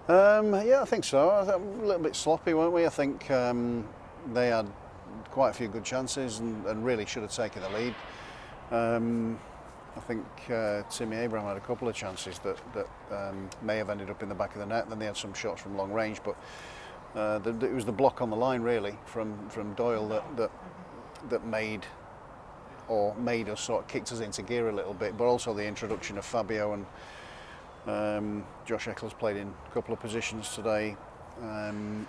Yeah, I think so. A little bit sloppy, weren't we? I think they had quite a few good chances and really should have taken the lead. I think Timmy Abraham had a couple of chances that may have ended up in the back of the net. Then they had some shots from long range, but it was the block on the line really from Doyle that made us sort of kicked us into gear a little bit. But also the introduction of Fabio and Josh Eccles played in a couple of positions today, and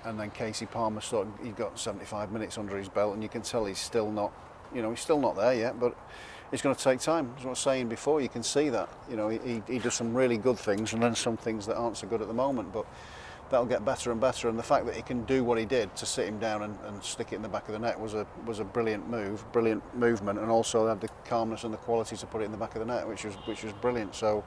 then Casey Palmer he got 75 minutes under his belt, and you can tell he's still not there yet, but it's going to take time. As I was saying before, you can see that he does some really good things and then some things that aren't so good at the moment, but that'll get better and better. And the fact that he can do what he did to sit him down and stick it in the back of the net was a brilliant movement, and also had the calmness and the quality to put it in the back of the net, which was brilliant. So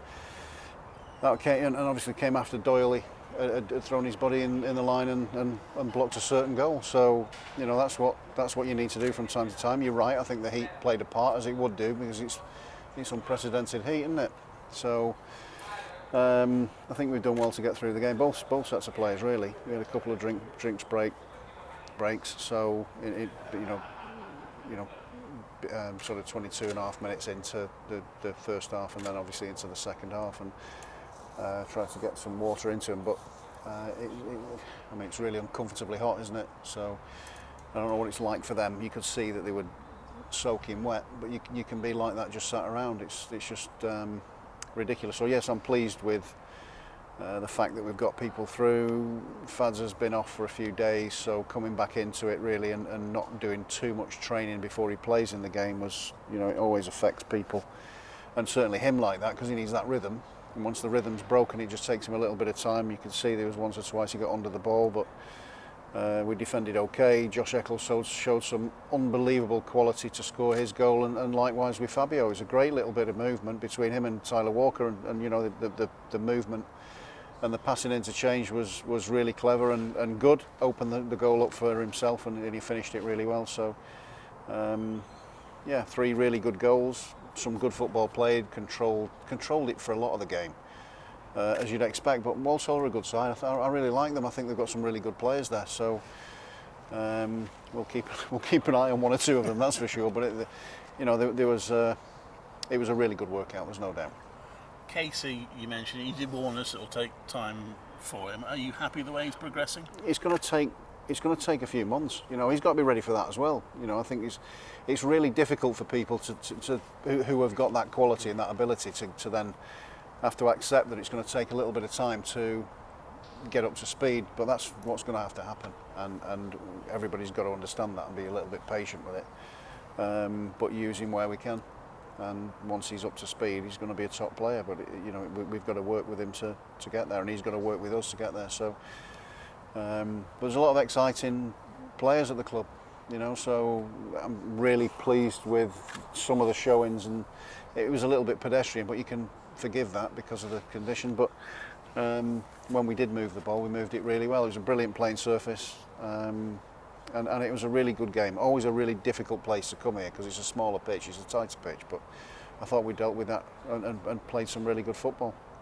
that came, and obviously came after Doyle had thrown his body in the line and blocked a certain goal. So that's what you need to do from time to time. You're right. I think the heat played a part, as it would do, because it's unprecedented heat, isn't it? So I think we've done well to get through the game. Both sets of players really. We had a couple of breaks. So sort of 22 and a half minutes into the first half, and then obviously into the second half, and tried to get some water into them. But it's really uncomfortably hot, isn't it? So I don't know what it's like for them. You could see that they were soaking wet, but you can be like that just sat around. It's just ridiculous. So yes, I'm pleased with the fact that we've got people through. Fads has been off for a few days, so coming back into it really and not doing too much training before he plays in the game was, it always affects people, and certainly him like that, because he needs that rhythm. And once the rhythm's broken, it just takes him a little bit of time. You can see there was once or twice he got under the ball, but we defended okay. Josh Eccles showed some unbelievable quality to score his goal, and likewise with Fabio. It was a great little bit of movement between him and Tyler Walker, and the movement and the passing interchange was really clever and good. Opened the goal up for himself, and he finished it really well. So three really good goals, some good football played, controlled it for a lot of the game, as you'd expect. But Walsall are a good side. I really like them. I think they've got some really good players there. So we'll keep an eye on one or two of them, that's for sure. But it was a really good workout. There's no doubt. Casey, you mentioned, he did warn us it'll take time for him. Are you happy the way he's progressing? It's going to take a few months. He's got to be ready for that as well. I think it's really difficult for people who have got that quality and that ability to then have to accept that it's going to take a little bit of time to get up to speed. But that's what's going to have to happen, and everybody's got to understand that and be a little bit patient with it. But use him where we can. And once he's up to speed, he's going to be a top player. But we've got to work with him to get there, and he's got to work with us to get there. So there's a lot of exciting players at the club, So I'm really pleased with some of the showings, and it was a little bit pedestrian, but you can forgive that because of the condition. But when we did move the ball, we moved it really well. It was a brilliant playing surface. And it was a really good game. Always a really difficult place to come here because it's a smaller pitch, it's a tighter pitch. But I thought we dealt with that and played some really good football.